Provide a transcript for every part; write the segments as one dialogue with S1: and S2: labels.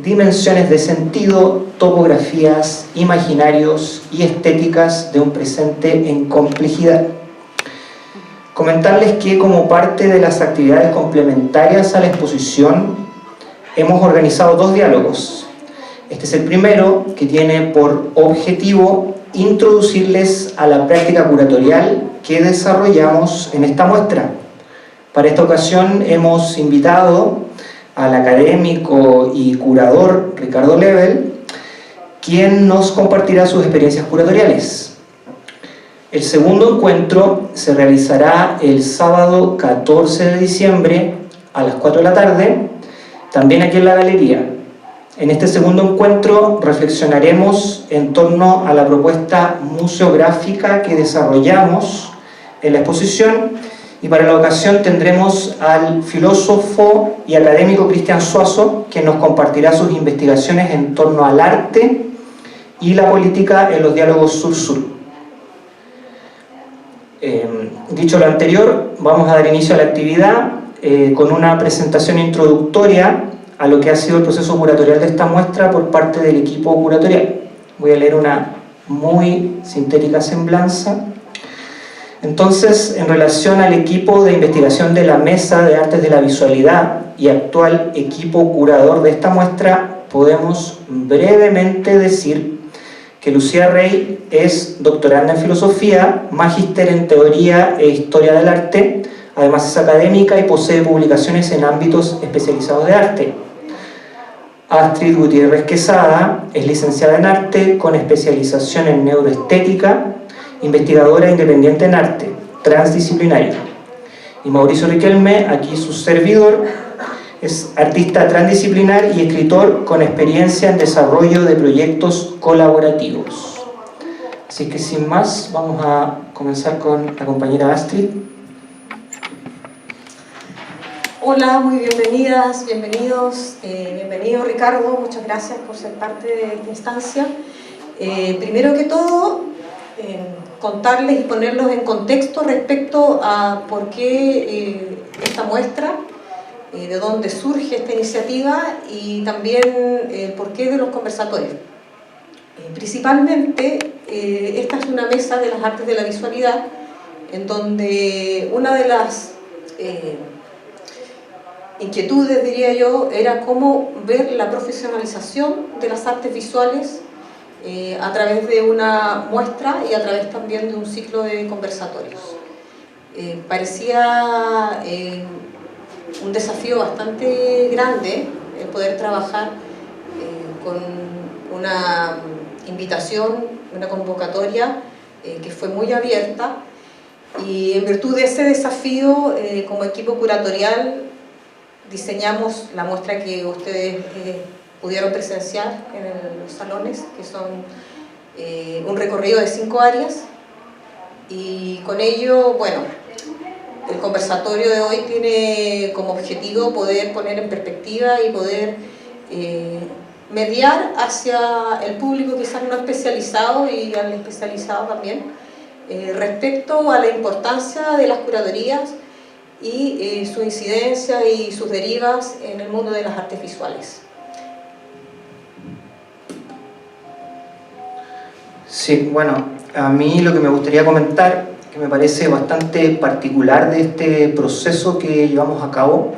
S1: dimensiones de sentido, topografías, imaginarios y estéticas de un presente en complejidad. Comentarles que como parte de las actividades complementarias a la exposición hemos organizado 2 diálogos. Este es el primero, que tiene por objetivo introducirles a la práctica curatorial que desarrollamos en esta muestra. Para esta ocasión hemos invitado al académico y curador Ricardo Lebel, quien nos compartirá sus experiencias curatoriales. El segundo encuentro se realizará el sábado 14 de diciembre a las 4 de la tarde, también aquí en la galería. En este segundo encuentro reflexionaremos en torno a la propuesta museográfica que desarrollamos en la exposición, y para la ocasión tendremos al filósofo y académico Cristian Suazo, que nos compartirá sus investigaciones en torno al arte y la política en los diálogos sur-sur. Dicho lo anterior, vamos a dar inicio a la actividad con una presentación introductoria a lo que ha sido el proceso curatorial de esta muestra por parte del equipo curatorial. Voy a leer una muy sintética semblanza. Entonces, en relación al equipo de investigación de la Mesa de Artes de la Visualidad y actual equipo curador de esta muestra, podemos brevemente decir que Lucía Rey es doctoranda en Filosofía, magíster en Teoría e Historia del Arte, además es académica y posee publicaciones en ámbitos especializados de arte. Astrid Gutiérrez Quesada es licenciada en Arte con especialización en Neuroestética, investigadora independiente en arte, transdisciplinaria. Y Mauricio Riquelme, aquí su servidor, es artista transdisciplinar y escritor con experiencia en desarrollo de proyectos colaborativos. Así que sin más, vamos a comenzar con la compañera Astrid.
S2: Hola, muy bienvenidas, bienvenidos. Bienvenido Ricardo, muchas gracias por ser parte de esta instancia. Primero que todo, contarles y ponerlos en contexto respecto a por qué esta muestra, de dónde surge esta iniciativa y también el porqué de los conversatorios. Principalmente, esta es una mesa de las artes de la visualidad, en donde una de las inquietudes, diría yo, era cómo ver la profesionalización de las artes visuales a través de una muestra y a través también de un ciclo de conversatorios. Parecía un desafío bastante grande el poder trabajar con una invitación, una convocatoria que fue muy abierta, y en virtud de ese desafío, como equipo curatorial, diseñamos la muestra que ustedes pudieron presenciar en los salones, que son un recorrido de 5 áreas, y con ello, bueno, el conversatorio de hoy tiene como objetivo poder poner en perspectiva y poder mediar hacia el público quizás no especializado y al especializado también, respecto a la importancia de las curadurías y su incidencia y sus derivas en el mundo de las artes visuales.
S1: Sí, bueno, a mí lo que me gustaría comentar, que me parece bastante particular de este proceso que llevamos a cabo,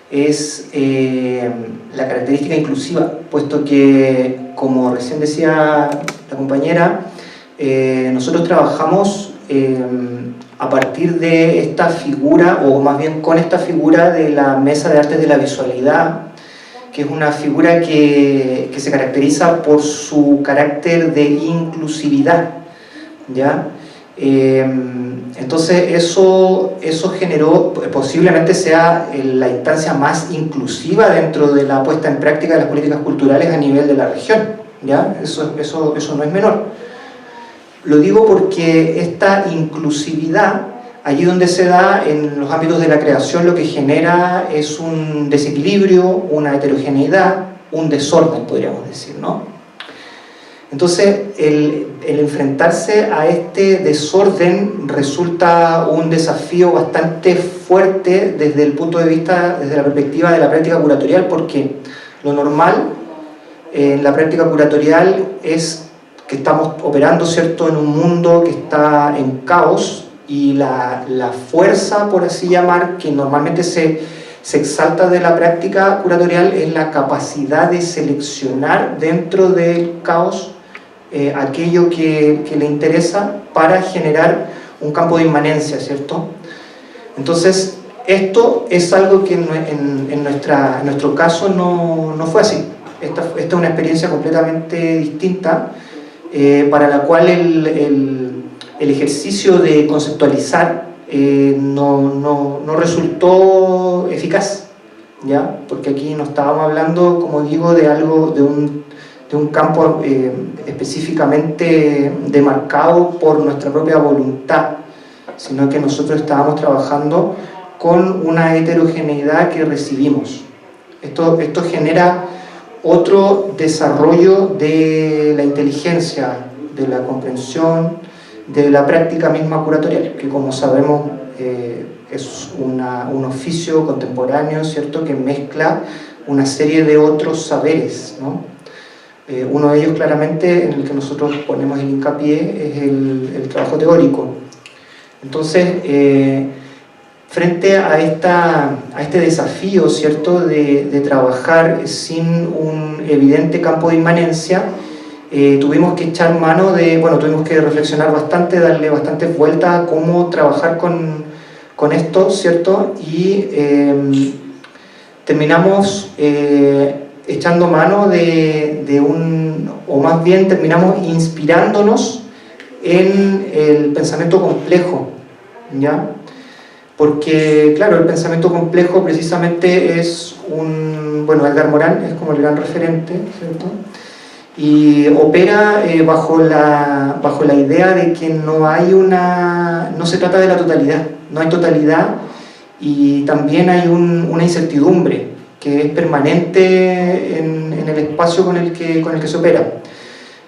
S1: es la característica inclusiva, puesto que, como recién decía la compañera, nosotros trabajamos a partir de esta figura, o más bien con esta figura de la Mesa de Artes de la Visualidad, que es una figura que se caracteriza por su carácter de inclusividad, ¿ya? Entonces eso generó, posiblemente sea la instancia más inclusiva dentro de la puesta en práctica de las políticas culturales a nivel de la región, ¿ya? Eso no es menor. Lo digo porque esta inclusividad, allí donde se da en los ámbitos de la creación, lo que genera es un desequilibrio, una heterogeneidad, un desorden, podríamos decir, ¿no? Entonces, el enfrentarse a este desorden resulta un desafío bastante fuerte desde el punto de vista, desde la perspectiva de la práctica curatorial, porque lo normal en la práctica curatorial es que estamos operando, ¿cierto?, en un mundo que está en caos, y la fuerza, por así llamar, que normalmente se exalta de la práctica curatorial es la capacidad de seleccionar dentro del caos aquello que le interesa para generar un campo de inmanencia, ¿cierto? Entonces, esto es algo que en nuestro caso no fue así. Esta es una experiencia completamente distinta, para la cual el ejercicio de conceptualizar no resultó eficaz, ¿ya? Porque aquí no estábamos hablando, como digo, de algo, de un campo específicamente demarcado por nuestra propia voluntad, sino que nosotros estábamos trabajando con una heterogeneidad que recibimos. Esto genera otro desarrollo de la inteligencia, de la comprensión, de la práctica misma curatorial, que como sabemos es un oficio contemporáneo, ¿cierto?, que mezcla una serie de otros saberes, ¿no? Uno de ellos claramente en el que nosotros ponemos el hincapié es el trabajo teórico. Entonces, frente a este desafío, ¿cierto?, de trabajar sin un evidente campo de inmanencia, tuvimos que echar mano tuvimos que reflexionar bastante, darle bastantes vueltas a cómo trabajar con esto, ¿cierto? Y terminamos echando mano o más bien terminamos inspirándonos en el pensamiento complejo, ¿ya? Porque, claro, el pensamiento complejo precisamente es Edgar Morin es como el gran referente, ¿cierto? Y opera bajo la idea de que no se trata de la totalidad, no hay totalidad, y también hay una incertidumbre que es permanente en el espacio con el que se opera.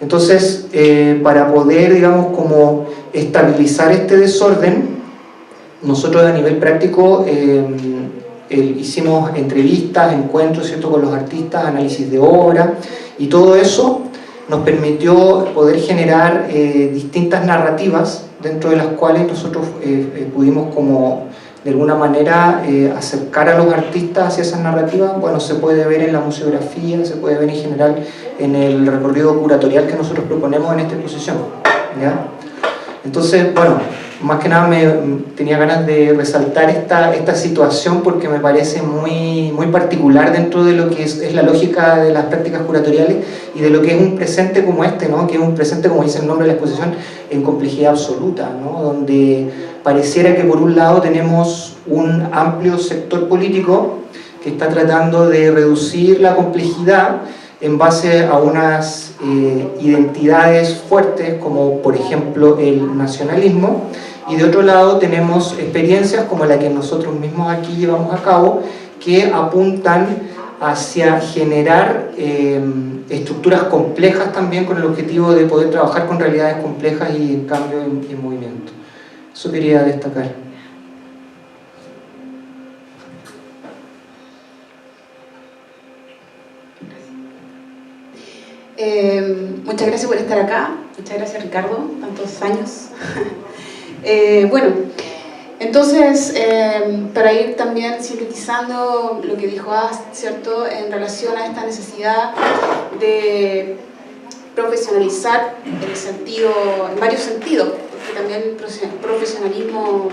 S1: Entonces, para poder, digamos, como estabilizar este desorden, nosotros a nivel práctico hicimos entrevistas, encuentros, ¿cierto?, con los artistas, análisis de obra, y todo eso nos permitió poder generar distintas narrativas dentro de las cuales nosotros pudimos como de alguna manera acercar a los artistas hacia esas narrativas. Bueno, se puede ver en la museografía, se puede ver en general en el recorrido curatorial que nosotros proponemos en esta exposición, ¿ya? Entonces, bueno, más que nada tenía ganas de resaltar esta situación porque me parece muy particular dentro de lo que es la lógica de las prácticas curatoriales y de lo que es un presente como este, ¿no? Que es un presente, como dice el nombre de la exposición, en complejidad absoluta, ¿no? Donde pareciera que por un lado tenemos un amplio sector político que está tratando de reducir la complejidad en base a unas identidades fuertes, como por ejemplo el nacionalismo, y de otro lado tenemos experiencias como la que nosotros mismos aquí llevamos a cabo, que apuntan hacia generar estructuras complejas también, con el objetivo de poder trabajar con realidades complejas y en cambio en movimiento. Eso quería destacar.
S3: Muchas gracias por estar acá, muchas gracias Ricardo, tantos años. Bueno, entonces para ir también sintetizando lo que dijo ¿cierto?, en relación a esta necesidad de profesionalizar en varios sentidos, porque también el profesionalismo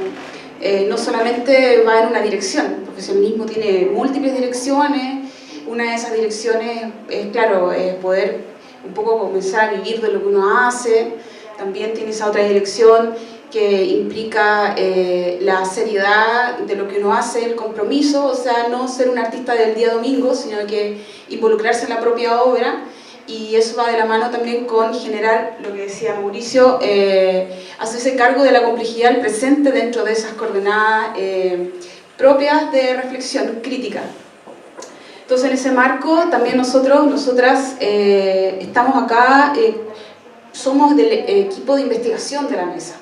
S3: no solamente va en una dirección, el profesionalismo tiene múltiples direcciones. Una de esas direcciones es, claro, poder un poco comenzar a vivir de lo que uno hace. También tiene esa otra dirección que implica la seriedad de lo que uno hace, el compromiso, o sea, no ser un artista del día domingo, sino que involucrarse en la propia obra, y eso va de la mano también con generar, lo que decía Mauricio, hacerse cargo de la complejidad del presente dentro de esas coordenadas propias de reflexión crítica. Entonces, en ese marco, también nosotras estamos acá, somos del equipo de investigación de la mesa.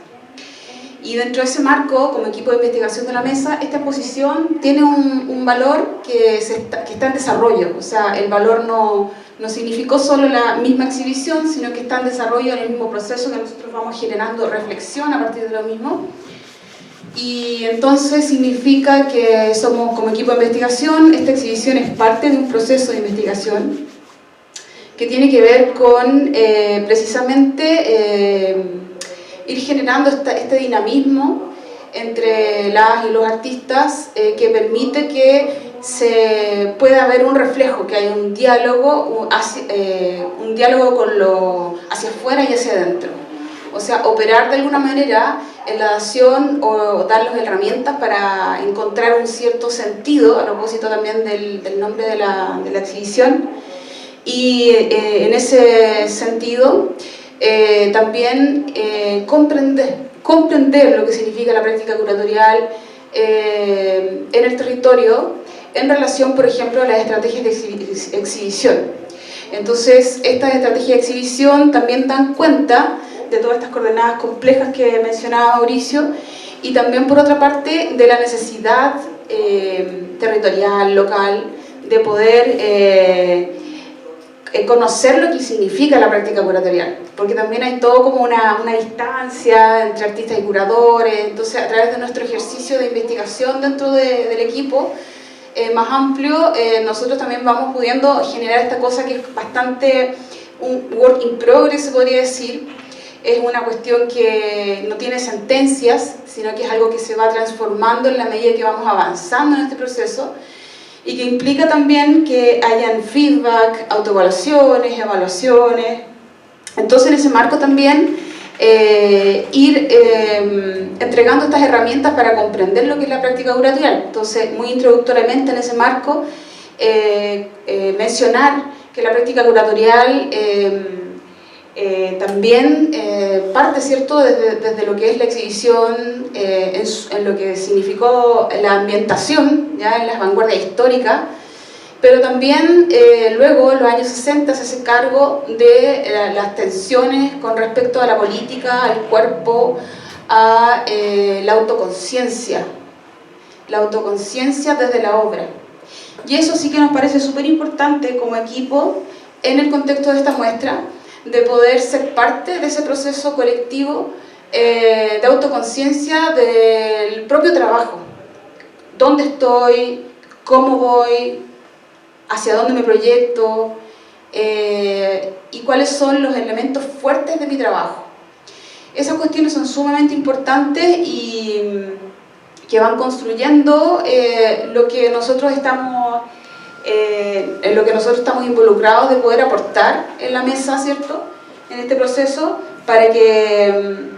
S3: Y dentro de ese marco, como equipo de investigación de la mesa, esta exposición tiene un valor que está en desarrollo. O sea, el valor no no significó solo la misma exhibición, sino que está en desarrollo en el mismo proceso que nosotros vamos generando reflexión a partir de lo mismo. Y entonces significa que somos como equipo de investigación, esta exhibición es parte de un proceso de investigación que tiene que ver con precisamente ir generando este dinamismo entre las y los artistas que permite que se pueda haber un reflejo, que haya un diálogo con lo hacia afuera y hacia adentro. O sea, operar de alguna manera en la dación o darles herramientas para encontrar un cierto sentido, a propósito también del nombre de la exhibición. Y en ese sentido, también comprender lo que significa la práctica curatorial en el territorio en relación, por ejemplo, a las estrategias de exhibición. Entonces, estas estrategias de exhibición también dan cuenta de todas estas coordenadas complejas que mencionaba Mauricio, y también, por otra parte, de la necesidad territorial, local, de poder conocer lo que significa la práctica curatorial, porque también hay todo como una distancia entre artistas y curadores. Entonces, a través de nuestro ejercicio de investigación dentro del equipo más amplio, nosotros también vamos pudiendo generar esta cosa que es bastante un work in progress, se podría decir. Es una cuestión que no tiene sentencias, sino que es algo que se va transformando en la medida que vamos avanzando en este proceso, y que implica también que hayan feedback, autoevaluaciones, evaluaciones. Entonces, en ese marco también ir entregando estas herramientas para comprender lo que es la práctica curatorial. Entonces, muy introductoriamente en ese marco, mencionar que la práctica curatorial también parte, ¿cierto?, desde lo que es la exhibición, en lo que significó la ambientación, ya en las vanguardias históricas, pero también luego en los años 60 se hace cargo de las tensiones con respecto a la política, al cuerpo, a la autoconciencia desde la obra. Y eso sí que nos parece súper importante como equipo en el contexto de esta muestra, de poder ser parte de ese proceso colectivo de autoconciencia del propio trabajo. ¿Dónde estoy? ¿Cómo voy? ¿Hacia dónde me proyecto? ¿Y cuáles son los elementos fuertes de mi trabajo? Esas cuestiones son sumamente importantes y que van construyendo lo que nosotros estamos en lo que nosotros estamos involucrados de poder aportar en la mesa, ¿cierto?, en este proceso, para que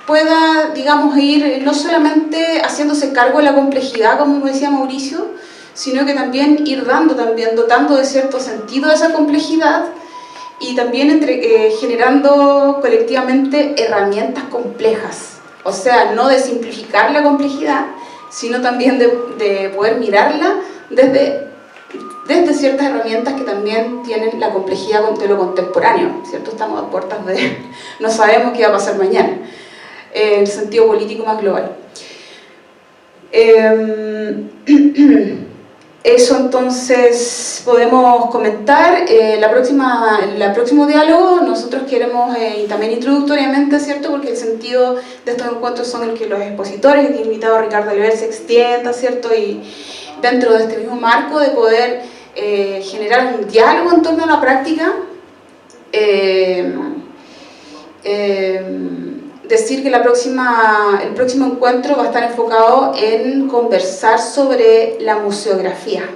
S3: pueda, digamos, ir no solamente haciéndose cargo de la complejidad, como decía Mauricio, sino que también ir dotando de cierto sentido a esa complejidad, y también generando colectivamente herramientas complejas. O sea, no de simplificar la complejidad, sino también de poder mirarla desde ciertas herramientas que también tienen la complejidad de lo contemporáneo, ¿cierto? Estamos a puertas de... no sabemos qué va a pasar mañana, en el sentido político más global. Eso entonces podemos comentar. El próximo diálogo nosotros queremos, y también introductoriamente, ¿cierto?, porque el sentido de estos encuentros son el que los expositores, que he invitado a Ricardo Level, se extienda, ¿cierto?, y dentro de este mismo marco de poder generar un diálogo en torno a la práctica. Decir que el próximo encuentro va a estar enfocado en conversar sobre la museografía.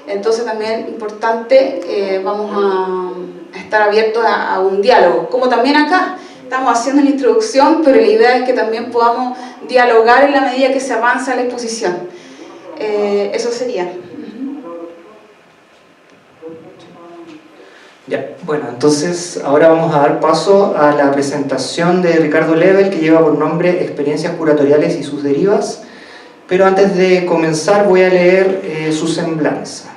S3: Entonces también importante, vamos a estar abiertos a un diálogo, como también acá estamos haciendo una introducción, pero la idea es que también podamos dialogar en la medida que se avanza la exposición. Eso sería.
S1: Ya, bueno, entonces ahora vamos a dar paso a la presentación de Ricardo Level, que lleva por nombre Experiencias curatoriales y sus derivas, pero antes de comenzar voy a leer su semblanza.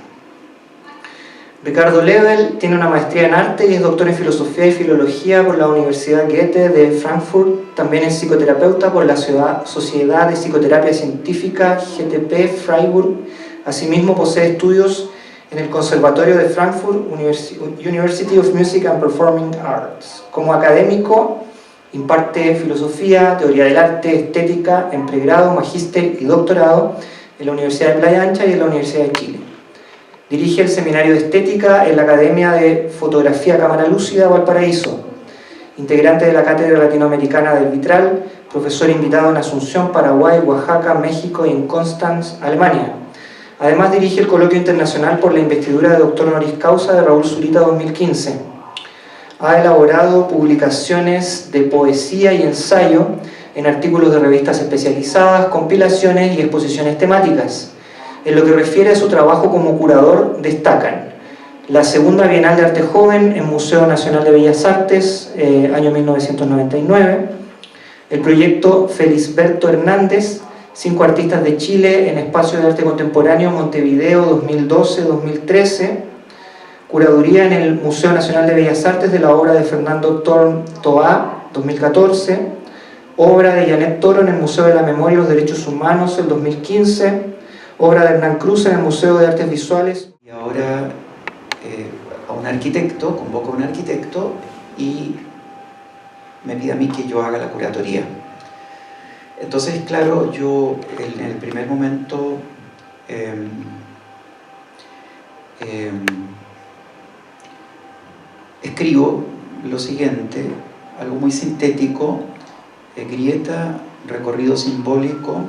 S1: Ricardo Level tiene una maestría en arte y es doctor en filosofía y filología por la Universidad Goethe de Frankfurt. También es psicoterapeuta por la Sociedad de Psicoterapia Científica GTP Freiburg. Asimismo posee estudios en el Conservatorio de Frankfurt, University of Music and Performing Arts. Como académico, imparte filosofía, teoría del arte, estética en pregrado, magíster y doctorado en la Universidad de Playa Ancha y en la Universidad de Chile. Dirige el Seminario de Estética en la Academia de Fotografía Cámara Lúcida Valparaíso. Integrante de la Cátedra Latinoamericana del Vitral, profesor invitado en Asunción, Paraguay, Oaxaca, México y en Constanz, Alemania. Además dirige el Coloquio Internacional por la Investidura de Doctor Honoris Causa de Raúl Zurita 2015. Ha elaborado publicaciones de poesía y ensayo en artículos de revistas especializadas, compilaciones y exposiciones temáticas. En lo que refiere a su trabajo como curador, destacan la Segunda Bienal de Arte Joven en Museo Nacional de Bellas Artes, año 1999, el proyecto Felisberto Hernández, 5 artistas de Chile en Espacio de Arte Contemporáneo Montevideo 2012-2013, curaduría en el Museo Nacional de Bellas Artes de la obra de Fernando Thorn Toá 2014, obra de Janet Toro en el Museo de la Memoria y los Derechos Humanos el 2015, obra de Hernán Cruz en el Museo de Artes Visuales.
S4: Y ahora a un arquitecto, convoco a un arquitecto y me pide a mí que yo haga la curatoría. Entonces, claro, yo en el primer momento escribo lo siguiente, algo muy sintético, grieta, recorrido simbólico,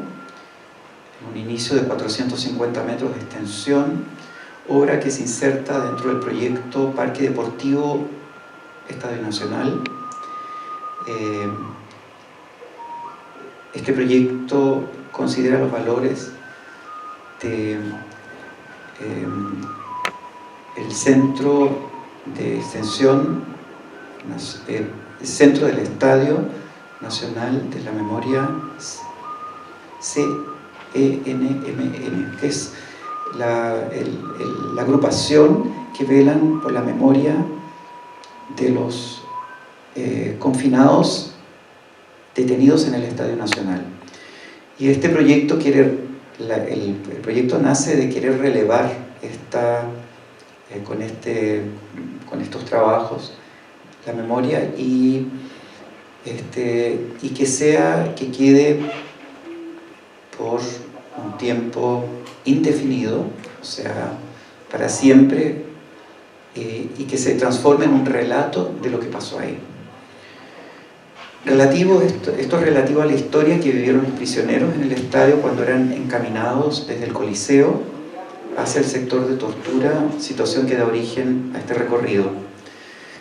S4: un inicio de 450 metros de extensión, obra que se inserta dentro del proyecto Parque Deportivo Estadio Nacional. Este proyecto considera los valores de el centro de extensión, el centro del Estadio Nacional de la Memoria, CENMN, que es la agrupación que velan por la memoria de los confinados detenidos en el Estadio Nacional. Y este proyecto el proyecto nace de querer relevar con estos trabajos la memoria y que quede por un tiempo indefinido, o sea, para siempre, y que se transforme en un relato de lo que pasó ahí. Esto es relativo a la historia que vivieron los prisioneros en el estadio cuando eran encaminados desde el Coliseo hacia el sector de tortura, situación que da origen a este recorrido.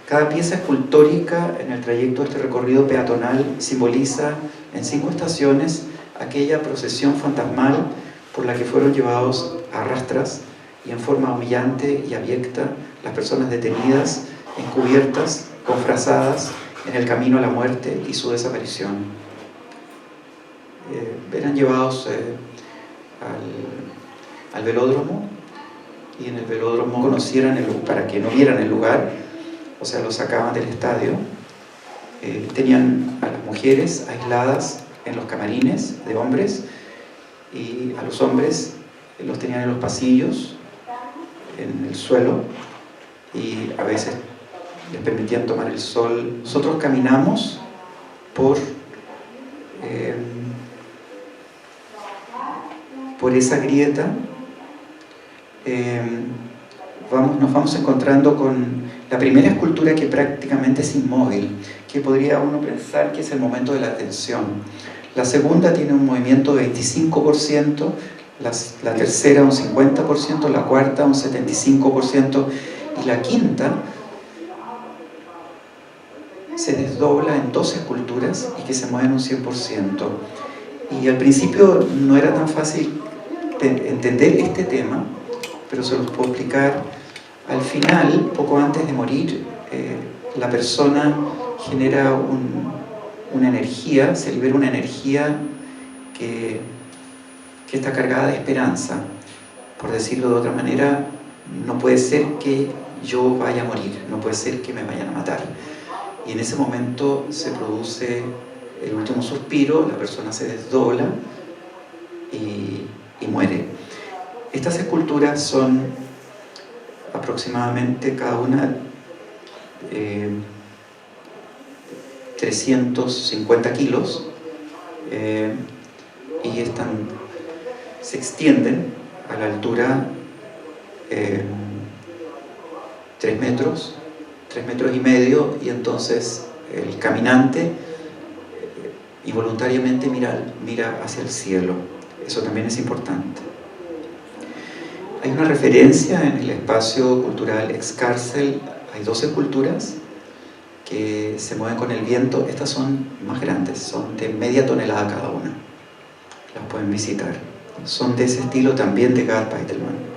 S4: Cada pieza escultórica en el trayecto de este recorrido peatonal simboliza en 5 estaciones aquella procesión fantasmal por la que fueron llevados a rastras y en forma humillante y abyecta las personas detenidas, encubiertas, confrazadas en el camino a la muerte y su desaparición. Eran llevados al velódromo, y en el velódromo conocieran para que no vieran el lugar, o sea, los sacaban del estadio. Tenían a las mujeres aisladas en los camarines de hombres, y a los hombres los tenían en los pasillos, en el suelo, y a veces les permitían tomar el sol. Nosotros caminamos por esa grieta, nos vamos encontrando con la primera escultura, que prácticamente es inmóvil, que podría uno pensar que es el momento de la atención. La segunda tiene un movimiento de 25%, la tercera un 50%, la cuarta un 75%, y la quinta se desdobla en 2 esculturas y que se mueven un 100%. Y al principio no era tan fácil entender este tema, pero se los puedo explicar. Al final, poco antes de morir, la persona genera una energía, se libera una energía que está cargada de esperanza. Por decirlo de otra manera, no puede ser que yo vaya a morir, no puede ser que me vayan a matar. Y en ese momento se produce el último suspiro, la persona se desdobla y muere. Estas esculturas son aproximadamente cada una 350 kilos y se extienden a la altura 3 metros, 3 metros y medio, y entonces el caminante involuntariamente mira hacia el cielo. Eso también es importante. Hay una referencia en el espacio cultural Excárcel, hay 2 esculturas que se mueven con el viento. Estas son más grandes, son de media tonelada cada una. Las pueden visitar. Son de ese estilo también de Gard Peitelmann.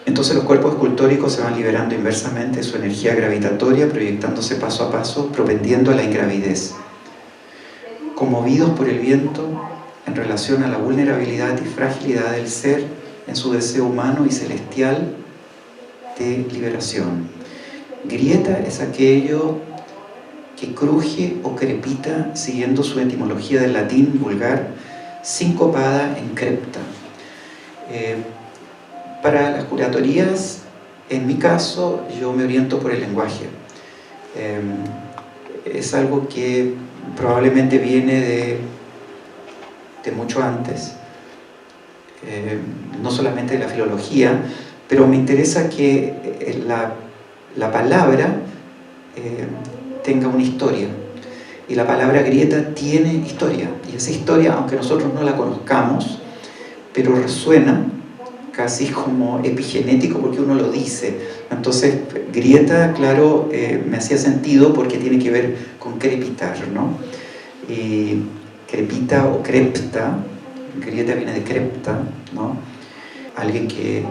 S4: Entonces los cuerpos escultóricos se van liberando inversamente su energía gravitatoria, proyectándose paso a paso, propendiendo a la ingravidez. Conmovidos por el viento en relación a la vulnerabilidad y fragilidad del ser en su deseo humano y celestial de liberación. Grieta es aquello que cruje o crepita, siguiendo su etimología del latín vulgar, sincopada en crepta. Para las curatorias, en mi caso, yo me oriento por el lenguaje. Es algo que probablemente viene de mucho antes, no solamente de la filología, pero me interesa que la palabra tenga una historia, y la palabra grieta tiene historia, y esa historia, aunque nosotros no la conozcamos, pero resuena casi como epigenético porque uno lo dice. Entonces, grieta, claro, me hacía sentido porque tiene que ver con crepitar, ¿no? Y crepita o crepta, grieta viene de crepta, ¿no? Alguien que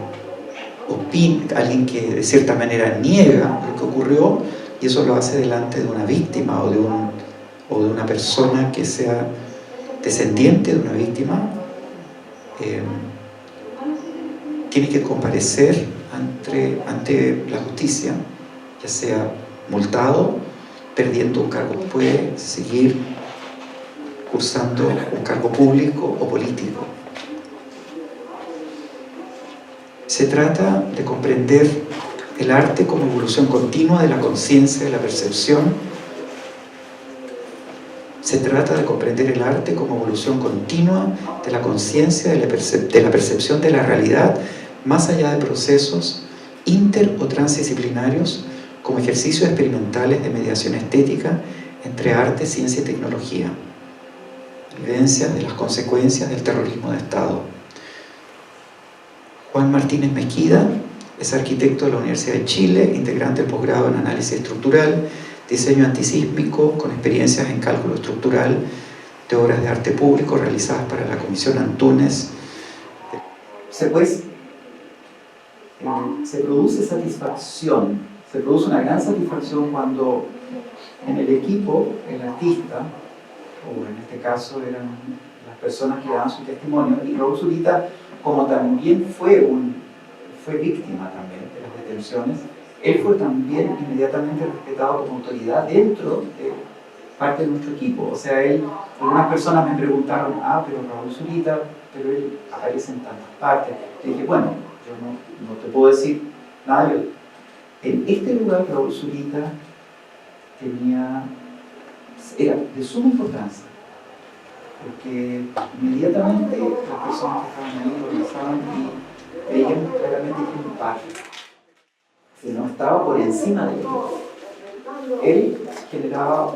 S4: opina, alguien que de cierta manera niega lo que ocurrió, y eso lo hace delante de una víctima o de una persona que sea descendiente de una víctima. Tiene que comparecer ante la justicia, ya sea multado, perdiendo un cargo, puede seguir cursando un cargo público o político. Se trata de comprender el arte como evolución continua de la conciencia, de la percepción. Se trata de comprender el arte como evolución continua de la conciencia, de la percepción de la realidad, más allá de procesos inter- o transdisciplinarios, como ejercicios experimentales de mediación estética entre arte, ciencia y tecnología. Evidencias de las consecuencias del terrorismo de Estado. Juan Martínez Mezquida es arquitecto de la Universidad de Chile, integrante del posgrado en análisis estructural, diseño antisísmico, con experiencias en cálculo estructural de obras de arte público realizadas para la Comisión Antunes. Se produce satisfacción, se produce una gran satisfacción cuando en el equipo, el artista, o en este caso eran las personas que daban su testimonio, y Raúl Zurita, como también fue víctima también de las detenciones, él fue también inmediatamente respetado como autoridad dentro de parte de nuestro equipo. O sea, algunas personas me preguntaron, pero Raúl Zurita, pero él aparece en tantas partes. Le dije, bueno, yo no te puedo decir nada. En este lugar Raúl Zurita era de suma importancia, porque inmediatamente las personas que estaban ahí lo revisaban y veían claramente que un par, que no estaba por encima de él. Él generaba,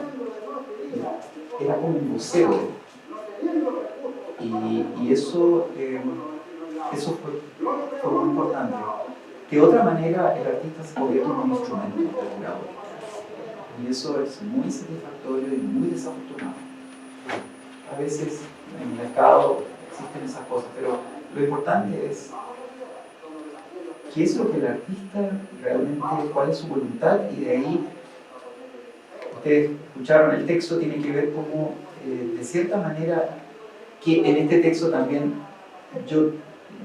S4: era como un vocero, y eso fue muy importante. De otra manera, el artista se convierte en un instrumento del curador. Y eso es muy satisfactorio y muy desafortunado. A veces en el mercado existen esas cosas, pero lo importante es qué es lo que el artista realmente, cuál es su voluntad, y de ahí, ustedes escucharon el texto, tiene que ver cómo, de cierta manera, que en este texto también yo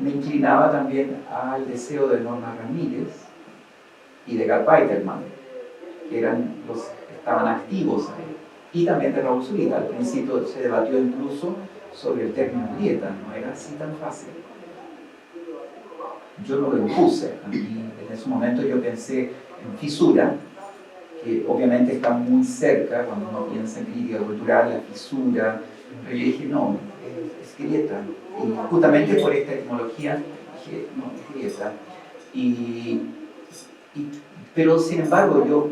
S4: me inclinaba también al deseo de Norma Ramírez y de Gard Peitelmann, que eran los que estaban activos ahí, y también de Raúl Zurita. Al principio se debatió incluso sobre el término grieta, no era así tan fácil. yo no lo impuse. A mí, en ese momento yo pensé en fisura, que obviamente está muy cerca cuando uno piensa en crítica cultural, la fisura, pero yo dije, no, es grieta. Y justamente por esta etimología dije, no, es grieta. Pero sin embargo yo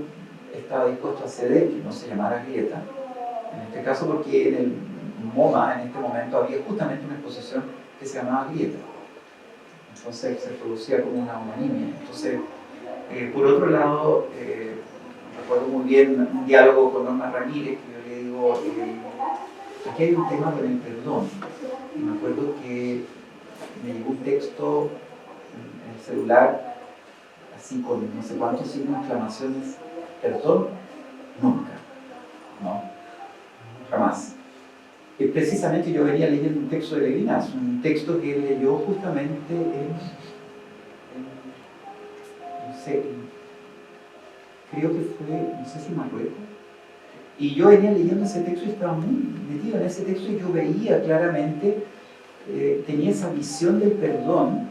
S4: estaba dispuesto a ceder que no se llamara grieta, en este caso porque en el MoMA en este momento había justamente una exposición que se llamaba grieta. Entonces se producía como una homonimia. Entonces, por otro lado, recuerdo muy bien un diálogo con Norma Ramírez, que yo le digo, aquí hay un tema con el perdón. Y me acuerdo que me llegó un texto en el celular, así con no sé cuántos signos de exclamaciones, perdón, nunca, no, jamás. Que precisamente yo venía leyendo un texto de Levinas, un texto que él leyó justamente no sé, creo que fue, no sé si Marruecos, y yo venía leyendo ese texto y estaba muy metido en ese texto y yo veía claramente, tenía esa visión del perdón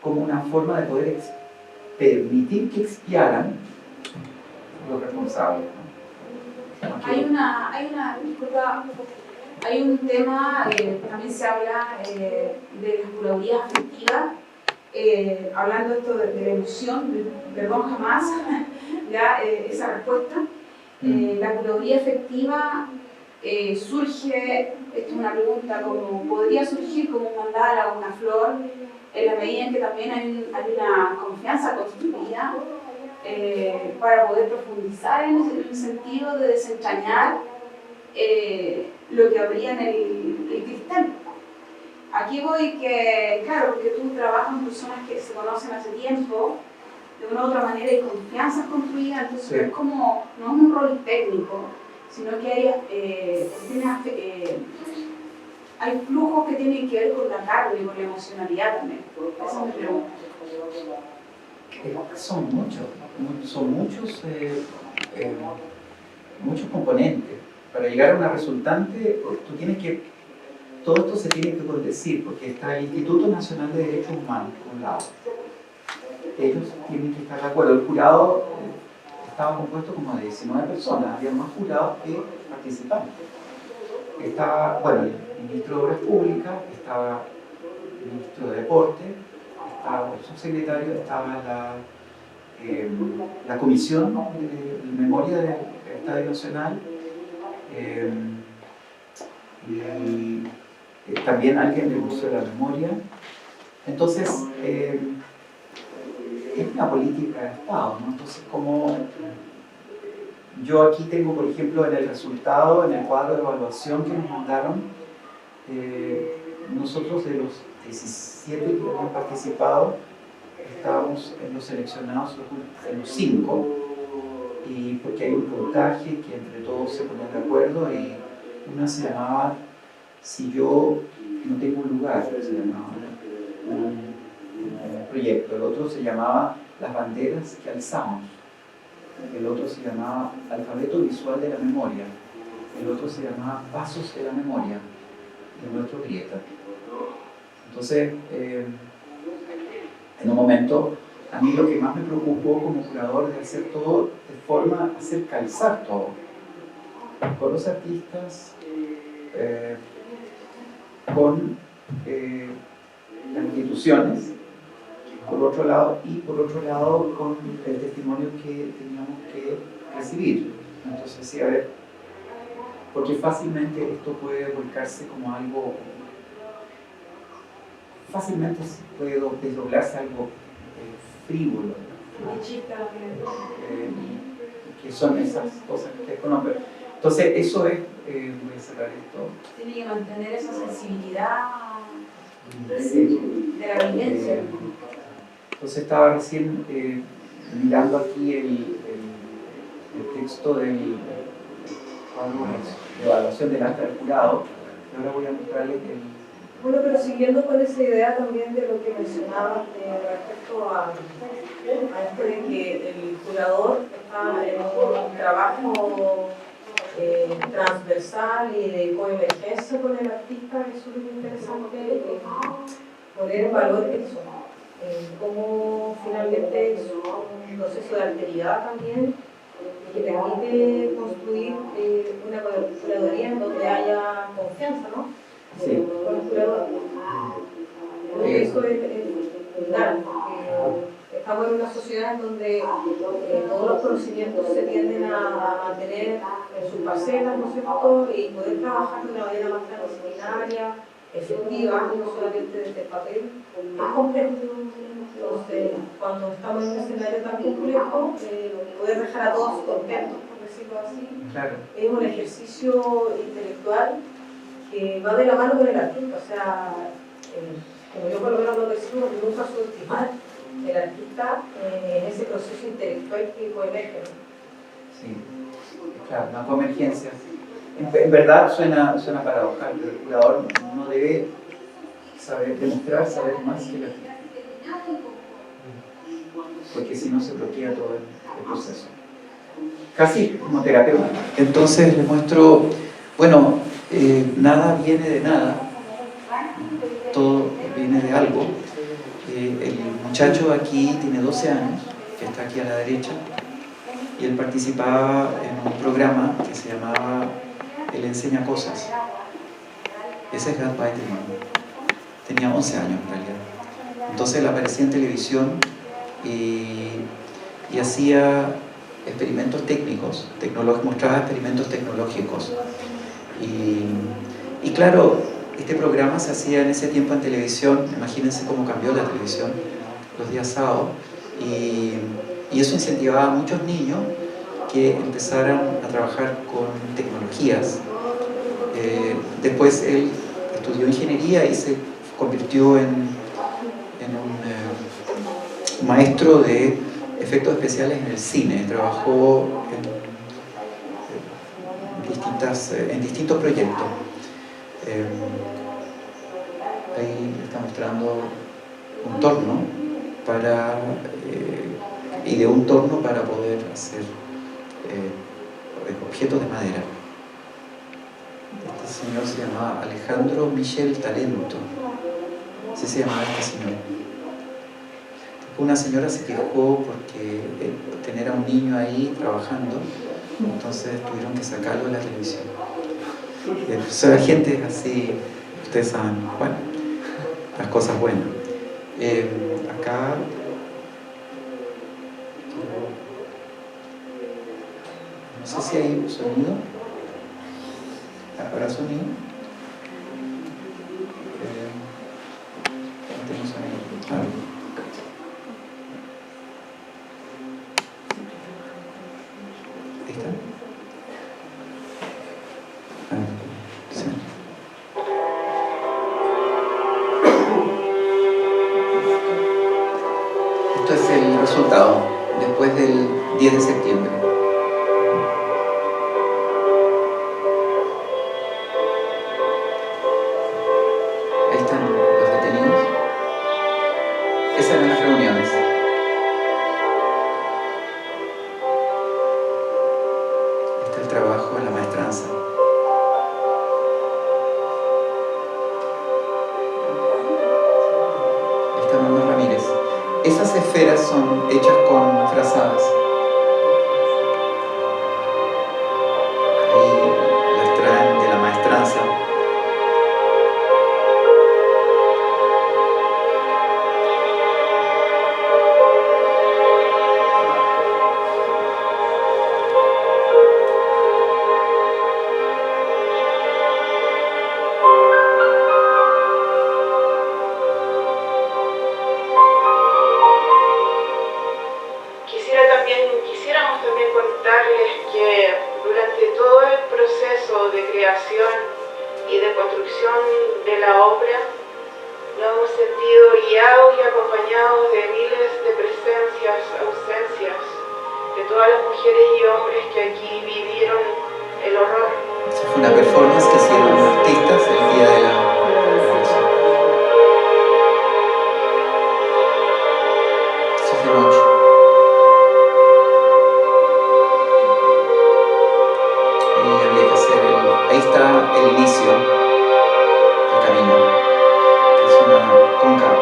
S4: como una forma de poder permitir que expiaran los responsables, ¿no?
S3: Disculpa, hay un tema, también se habla de las curadurías afectivas, hablando esto de la emoción, del perdón jamás, ya esa respuesta. La curaduría afectiva surge, esta es una pregunta, como podría surgir como un mandala o una flor, en la medida en que también hay una confianza construida para poder profundizar en el sentido de desentrañar lo que habría en el cristal. Aquí voy que, claro, porque tú trabajas con personas que se conocen hace tiempo, de una u otra manera hay confianza construida, entonces sí. Es como, no es un rol técnico, sino que hay flujos que tienen que ver con la carne y con la emocionalidad también. Esa es mi pregunta.
S4: Son muchos componentes. Para llegar a una resultante, todo esto se tiene que condecir, porque está el Instituto Nacional de Derechos Humanos, por un lado. Ellos tienen que estar de acuerdo. El jurado estaba compuesto como de 19 personas, había más jurados que participantes. Estaba, bueno, el ministro de Obras Públicas, estaba el ministro de Deporte, estaba el subsecretario, estaba la comisión de memoria del Estadio Nacional, y también alguien del Museo de la Memoria. Entonces, es una política de Estado, ¿no? Entonces, como yo aquí tengo, por ejemplo, en el resultado, en el cuadro de evaluación que nos mandaron, nosotros de los 17 que habían participado, estábamos en los seleccionados en los 5, y porque hay un puntaje que entre todos se ponen de acuerdo, y una se llamaba Si yo no tengo un lugar, se llamaba un proyecto, el otro se llamaba Las banderas que alzamos, el otro se llamaba Alfabeto visual de la memoria, el otro se llamaba Pasos de la memoria, y el otro Grieta. Entonces, en un momento, a mí lo que más me preocupó como curador es hacer todo de forma a hacer calzar todo, con los artistas, con las instituciones, por otro lado, y por otro lado con el testimonio que teníamos que recibir. Entonces, sí, a ver, porque fácilmente esto puede volcarse como algo, fácilmente puede desdoblarse algo frívolo, que son esas cosas que ustedes conocen. Entonces, eso es, voy a cerrar esto.
S3: Tiene que mantener esa sensibilidad
S4: sí.
S3: de la vivencia.
S4: Entonces, estaba recién mirando aquí el texto del cuadro de evaluación del acta del jurado, y ahora voy a mostrarles el.
S2: Bueno, pero siguiendo con esa idea también de lo que mencionabas respecto a esto de que el curador está en un trabajo transversal y de coemergencia con el artista, es súper interesante poner en valor eso. cómo finalmente es un proceso de alteridad también que permite construir una curaduría en donde haya confianza, ¿no?
S4: Sí.
S2: Con el curador. Creo que eso es fundamental, porque estamos en una sociedad en donde todos los conocimientos se tienden a mantener en sus parcelas, ¿no es cierto? Y poder trabajar de una manera más transdisciplinaria, efectiva, no solamente desde el papel, es complejo. Entonces, cuando estamos en un escenario tan complejo, poder dejar a todos contentos, por decirlo así,
S4: Claro.
S2: es un ejercicio intelectual que va de la mano con el artista. O sea, como yo por lo menos lo percibo, nunca subestimar el artista en ese proceso intelectual que coemerge.
S4: Sí, claro, una convergencia. En verdad suena paradojal, pero el curador no debe demostrar saber más que el artista. Porque si no se bloquea todo el proceso. Casi como terapeuta. Entonces les muestro, bueno, nada viene de nada, todo viene de algo. El muchacho aquí tiene 12 años, que está aquí a la derecha, y él participaba en un programa que se llamaba Él enseña cosas. Ese es Gad Weitermann. Tenía 11 años en realidad. Entonces él aparecía en televisión y hacía experimentos técnicos, mostraba experimentos tecnológicos. Y claro, este programa se hacía en ese tiempo en televisión. Imagínense cómo cambió la televisión los días sábados. Y eso incentivaba a muchos niños que empezaran a trabajar con tecnologías. Después él estudió ingeniería y se convirtió en un maestro de efectos especiales en el cine. Trabajó en distintos proyectos. Ahí está mostrando un torno y de un torno para poder hacer objetos de madera. Este señor se llamaba Alejandro Michel Talento. Así se llamaba este señor. Una señora se quejó porque tener a un niño ahí trabajando, entonces tuvieron que sacarlo de la televisión. La gente es así, ustedes saben, bueno, las cosas buenas. Acá no sé si hay sonido. ¿Habrá sonido? No tengo sonido. Ahí está. Sí. Esto es el resultado después del 10 de septiembre. Ahí están los detenidos. Esas eran las reuniones. Está el trabajo en la maestranza. Ahí está Manuel Ramírez. Esas esferas son hechas con frazadas. Ahí las traen de la maestranza.
S5: Quisiéramos también contarles que durante todo el proceso de creación y de construcción de la obra nos hemos sentido guiados y acompañados de miles de presencias, ausencias, de todas las mujeres y hombres que aquí vivieron el horror.
S4: Esa fue una performance que hicieron los artistas el día de la revolución. Eso es de noche. Ahí está el inicio del camino, que es una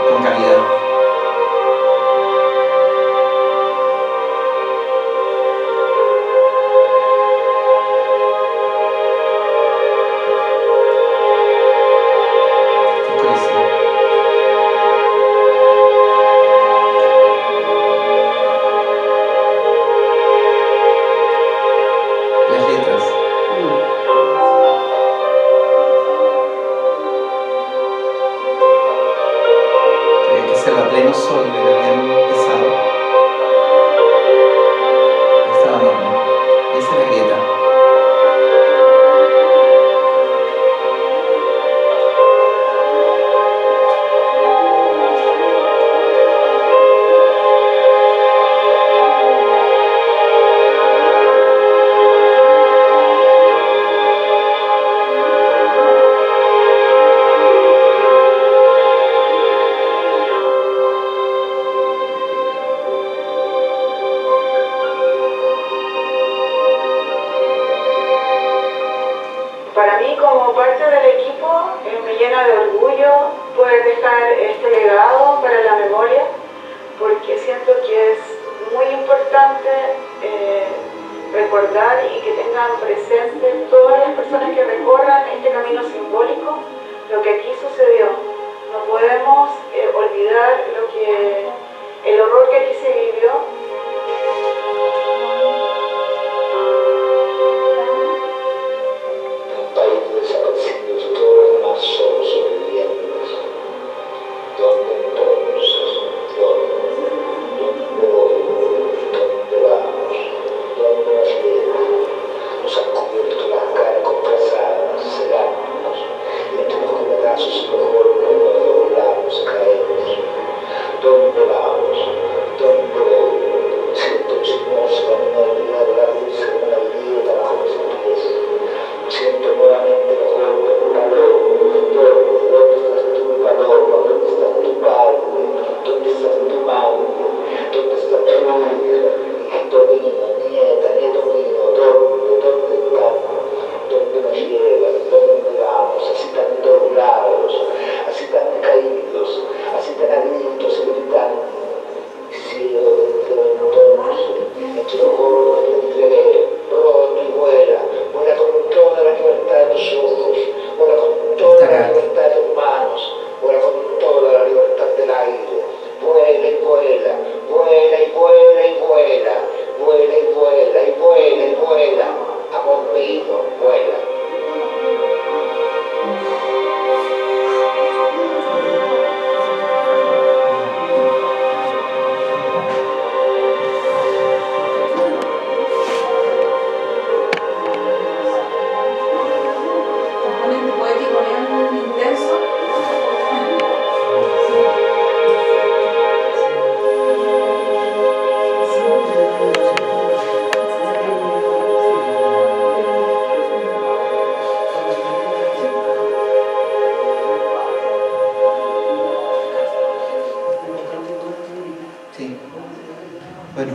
S4: concavidad.
S5: como parte del equipo me llena de orgullo poder dejar este legado para la memoria, porque siento que es muy importante recordar y que tengan presente todas las personas que recorran este camino simbólico lo que aquí sucedió. No podemos olvidar el horror que aquí se vivió.
S6: Un país de desaparecidos, todos los demás somos sobrevivientes. ¿Dónde entonces? ¿Dónde voy? ¿Dónde vamos? ¿Dónde nos lleva? Nos han cubierto las caras con frazadas, cegándonos, y entre los coletazos y los golpes nos doblamos, caemos. ¿Dónde vamos? ¿Dónde voy? Siento chismoso, camino olvidado la dulce como la grieta bajo mis pies. Siento nuevamente los golpes del calor. ¿Dónde estás tú, paloma? ¿Dónde estás tu padre? ¿Dónde estás tu madre? ¿Dónde está tu hija? Hijito mío, nieta, nieto mío, ¿dónde estamos? ¿Dónde nos llevan? ¿Dónde vamos? Así tan doblados, así tan caídos, así tan a gritos y gritando. Y ciego dentro de entonces, entre los golpes te entregué, pronto y vuela con toda la libertad de tus ojos, vuela con toda la libertad de tus manos, vuela con toda la libertad del aire, vuela y vuela, vuela y vuela y vuela, vuela y vuela y vuela y vuela, amor mío, vuela.
S4: Sí. Bueno,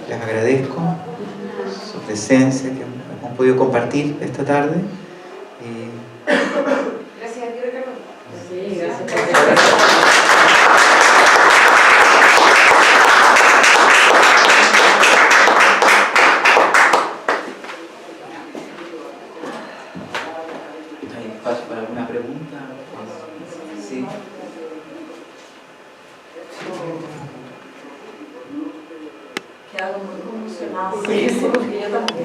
S4: les agradezco su presencia que hemos podido compartir esta tarde.
S3: Gracias a ti, Ricardo.
S2: Sí, gracias.
S4: ¿Hay espacio para alguna pregunta? Sí.
S2: Quedado muy conmocionado. Sí, porque yo también.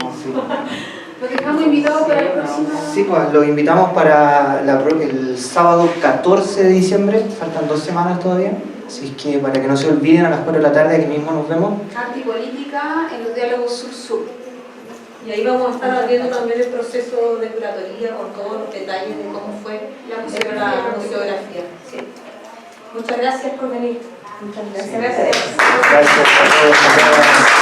S3: Los dejamos invitados para el próximo.
S1: Sí, pues lo invitamos para el sábado 14 de diciembre, faltan 2 semanas todavía, así que para que no se olviden, a las 4 de la tarde aquí mismo nos vemos.
S3: Arte y política en los diálogos sur-sur.
S2: Y ahí vamos a estar abriendo también el proceso de curatoría con todos los detalles de cómo fue la museografía. Sí. Muchas gracias por venir.
S3: Muchas gracias.
S1: Gracias a todos.